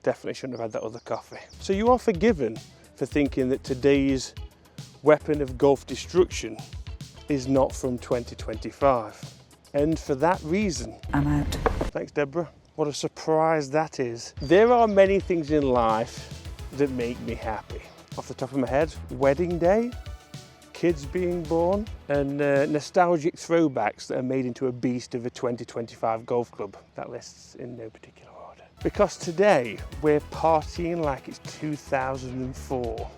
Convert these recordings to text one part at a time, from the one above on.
definitely shouldn't have had that other coffee. So you are forgiven for thinking that today's weapon of golf destruction is not from 2025. And for that reason, I'm out. Thanks, Deborah. What a surprise that is. There are many things in life that make me happy. Off the top of my head, wedding day, kids being born, and nostalgic throwbacks that are made into a beast of a 2025 golf club. That list's in no particular order. Because today we're partying like it's 2004.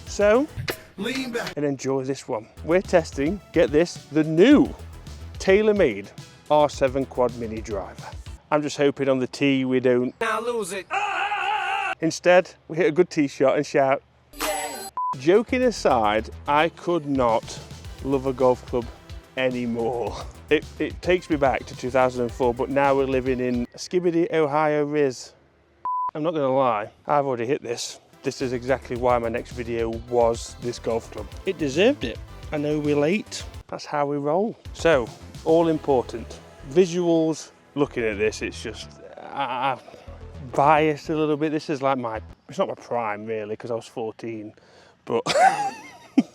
So, lean back and enjoy this one. We're testing, get this, the new TaylorMade R7 Quad Mini Driver. I'm just hoping on the tee we don't now lose it. Instead, we hit a good tee shot and shout, yeah. Joking aside, I could not love a golf club anymore. It takes me back to 2004, but now we're living in Skibbity, Ohio Riz. I'm not gonna lie, I've already hit this. This is exactly why my next video was this golf club. It deserved it. I know we're late, that's how we roll. So, all important, visuals, looking at this, it's just, biased a little bit. This is like it's not my prime really, because I was 14, but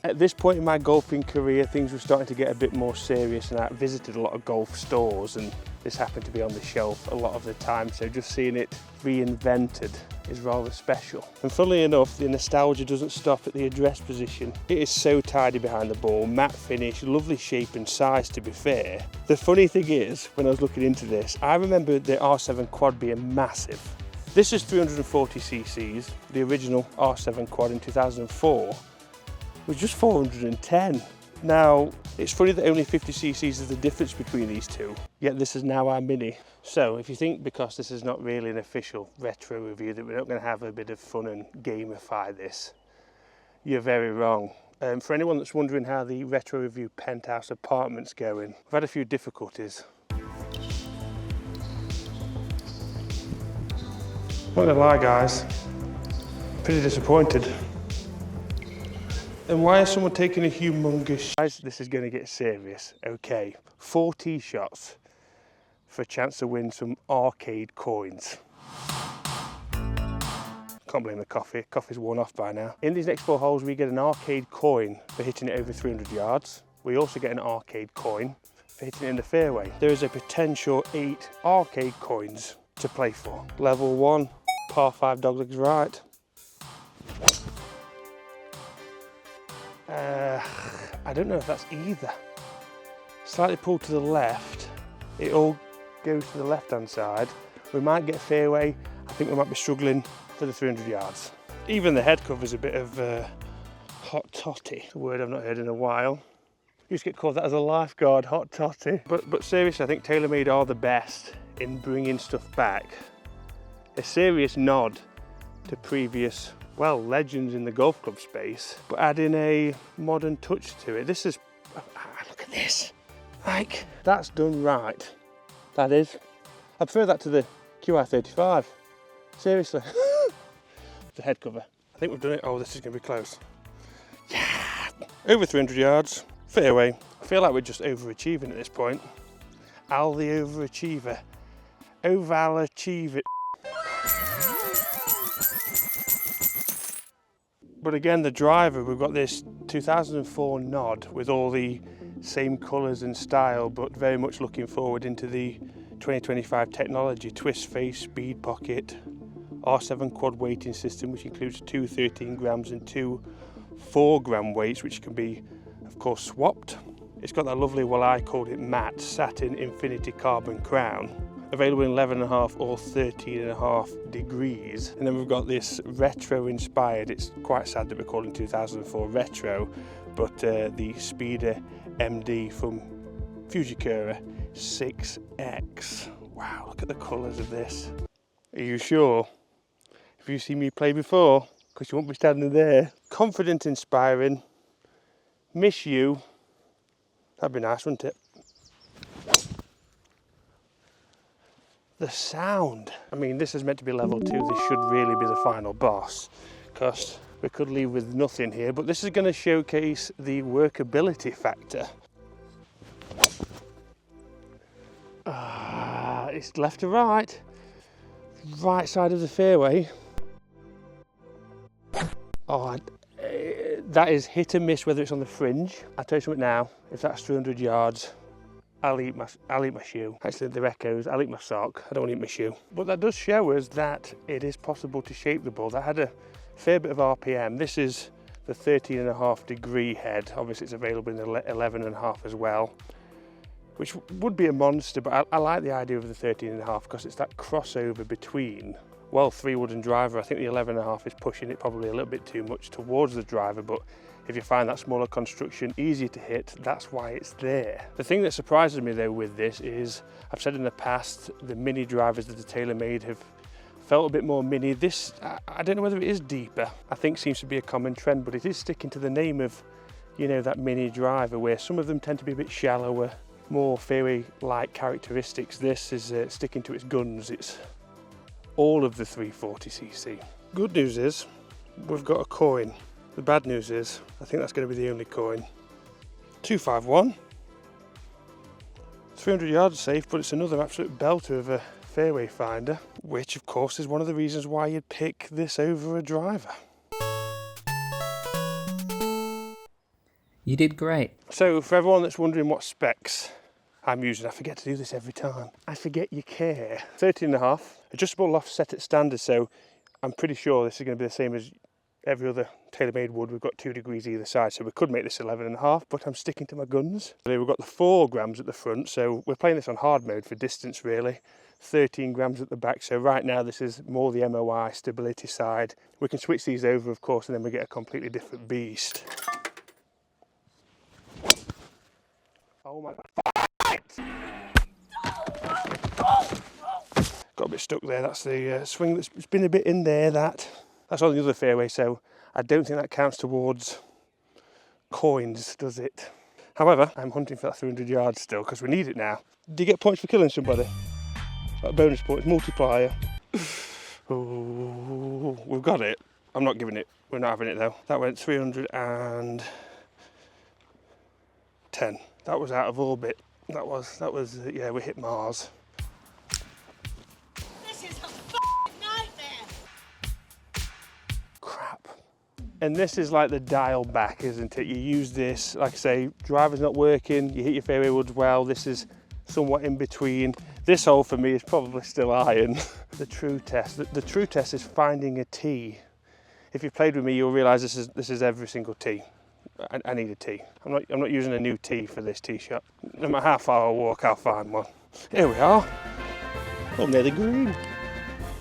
at this point in my golfing career, things were starting to get a bit more serious, and I visited a lot of golf stores, and this happened to be on the shelf a lot of the time, so just seeing it reinvented is rather special. And funnily enough, the nostalgia doesn't stop at the address position. It is so tidy behind the ball, matte finish, lovely shape and size, to be fair. The funny thing is, when I was looking into this, I remember the R7 Quad being massive. This is 340 cc's. The original R7 Quad in 2004 was just 410. Now, it's funny that only 50 cc's is the difference between these two, yet this is now our Mini. So if you think because this is not really an official retro review that we're not going to have a bit of fun and gamify this, you're very wrong. For anyone that's wondering how the retro review penthouse apartment's going, we've had a few difficulties. Not gonna lie guys, pretty disappointed. And why is someone taking a humongous... Guys, this is gonna get serious, okay. 4 tee shots for a chance to win some arcade coins. Can't blame the coffee, coffee's worn off by now. In these next 4 holes we get an arcade coin for hitting it over 300 yards. We also get an arcade coin for hitting it in the fairway. There is a potential 8 arcade coins to play for. Level 1, par 5 doglegs right. I don't know if that's either. Slightly pulled to the left. It all goes to the left-hand side. We might get fairway. I think we might be struggling for the 300 yards. Even the head cover's a bit of hot toddy, a word I've not heard in a while. Used to get called that as a lifeguard, hot toddy. But seriously, I think TaylorMade are the best in bringing stuff back. A serious nod to previous, well, legends in the golf club space, but adding a modern touch to it. This is, look at this. Like, that's done right. That is. I prefer that to the QI35. Seriously. The head cover. I think we've done it. Oh, this is going to be close. Yeah. Over 300 yards. Fairway. I feel like we're just overachieving at this point. Al the overachiever. Oval achieve it. But again, the driver, we've got this 2004 nod with all the same colours and style, but very much looking forward into the 2025 technology. Twist face, speed pocket, R7 quad weighting system, which includes 2 13 grams and 2 4 gram weights, which can be, of course, swapped. It's got that lovely, well, I called it matte satin infinity carbon crown, available in 11.5 or 13.5 degrees. And then we've got this retro inspired, it's quite sad that we're calling 2004 retro, but the Speeder MD from Fujikura 6X. Wow, look at the colours of this. Are you sure? Have you seen me play before? Because you won't be standing there. Confident, inspiring. Miss you. That'd be nice, wouldn't it? The sound. I mean, this is meant to be level 2. This should really be the final boss, because we could leave with nothing here, but this is going to showcase the workability factor. It's left to right. right side of the fairway. Oh, that is hit and miss whether it's on the fringe. I'll tell you something now, if that's 300 yards, I'll eat my shoe. Actually, they're echoes, I'll eat my sock, I don't want to eat my shoe. But that does show us that it is possible to shape the ball. That had a fair bit of RPM. This is the 13.5 degree head. Obviously it's available in the 11.5 as well, which would be a monster, but I like the idea of the 13.5 because it's that crossover between, well, 3-wood and driver. I think the 11.5 is pushing it probably a little bit too much towards the driver, but if you find that smaller construction easier to hit, that's why it's there. The thing that surprises me though with this is, I've said in the past, the mini drivers that the TaylorMade have felt a bit more mini. This, I don't know whether it is deeper. I think seems to be a common trend, but it is sticking to the name of, you know, that mini driver, where some of them tend to be a bit shallower, more fairway-like characteristics. This is sticking to its guns. It's all of the 340cc. Good news is, we've got a coin. The bad news is, I think that's going to be the only coin. 251. 300 yards safe, but it's another absolute belter of a fairway finder, which of course is one of the reasons why you'd pick this over a driver. You did great. So for everyone that's wondering what specs I'm using, I forget to do this every time. I forget you care. 13.5, adjustable loft set at standard, so I'm pretty sure this is going to be the same as every other TaylorMade wood. We've got 2 degrees either side, so we could make this 11.5, but I'm sticking to my guns. We've got the 4 grams at the front, so we're playing this on hard mode for distance really. 13 grams at the back, so right now this is more the MOI stability side. We can switch these over of course, and then we get a completely different beast. Oh my God. Got a bit stuck there. That's the swing that's been a bit in there. That's on the other fairway, so I don't think that counts towards coins, does it? However, I'm hunting for that 300 yards still because we need it now. Do you get points for killing somebody? Like bonus points, multiplier. Oh, we've got it. I'm not giving it. We're not having it though. That went 310. That was out of orbit. That was yeah, we hit Mars. This is a f***ing nightmare. Crap. And this is like the dial back, isn't it? You use this, like I say, driver's not working, you hit your fairway woods well, this is somewhat in between. This hole for me is probably still iron. The true test. The true test is finding a tee. If you've played with me, you'll realise this is every single tee. I need a tee. I'm not using a new tee for this tee shot. No matter how far I walk, I'll find one. Here we are. Oh, near the green.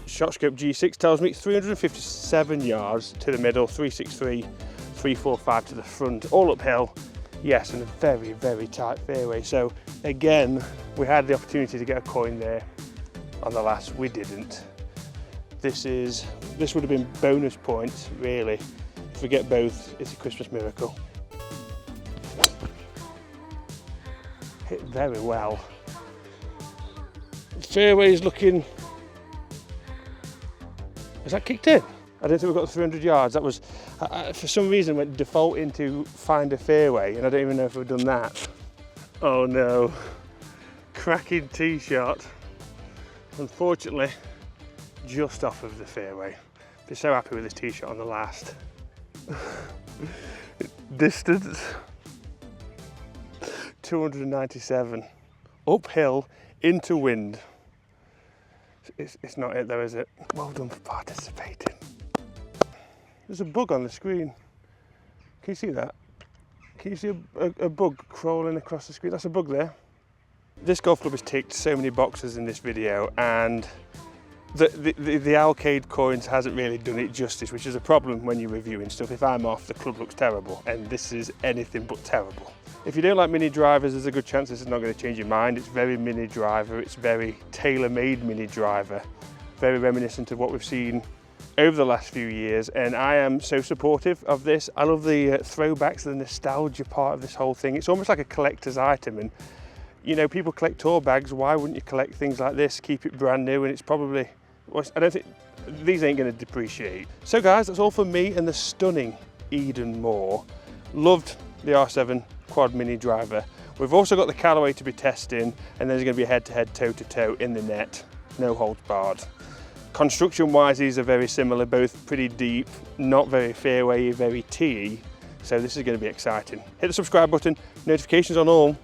ShotScope G6 tells me it's 357 yards to the middle, 363, 345 to the front, all uphill. Yes, and a very, very tight fairway. So again, we had the opportunity to get a coin there. On the last, we didn't. This would have been bonus points, really. If we get both, it's a Christmas miracle. Hit very well. The fairway's looking. Is that kicked in? I don't think we've got 300 yards. That was, for some reason, went default into find a fairway, and I don't even know if we've done that. Oh no. Cracking tee shot. Unfortunately, just off of the fairway. Be so happy with this tee shot on the last. Distance 297. Uphill into wind. It's not it though, is it? Well done for participating. There's a bug on the screen. Can you see that? Can you see a bug crawling across the screen? That's a bug there. This golf club has ticked so many boxes in this video, and the Alcade coins hasn't really done it justice, which is a problem when you're reviewing stuff. If I'm off, the club looks terrible, and this is anything but terrible. If you don't like mini drivers, there's a good chance this is not going to change your mind. It's very mini driver, it's very TaylorMade mini driver, very reminiscent of what we've seen over the last few years, and I am so supportive of this. I love the throwbacks, the nostalgia part of this whole thing. It's almost like a collector's item, and you know, people collect tour bags, why wouldn't you collect things like this, keep it brand new, and it's probably, I don't think, these ain't going to depreciate. So guys, that's all from me and the stunning Eden Moore. Loved the R7 Quad Mini Driver. We've also got the Callaway to be testing, and there's going to be a head-to-head, toe-to-toe in the net, no holds barred. Construction wise, these are very similar, both pretty deep, not very fairway, very teey. So this is going to be exciting. Hit the subscribe button, notifications on all.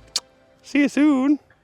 See you soon.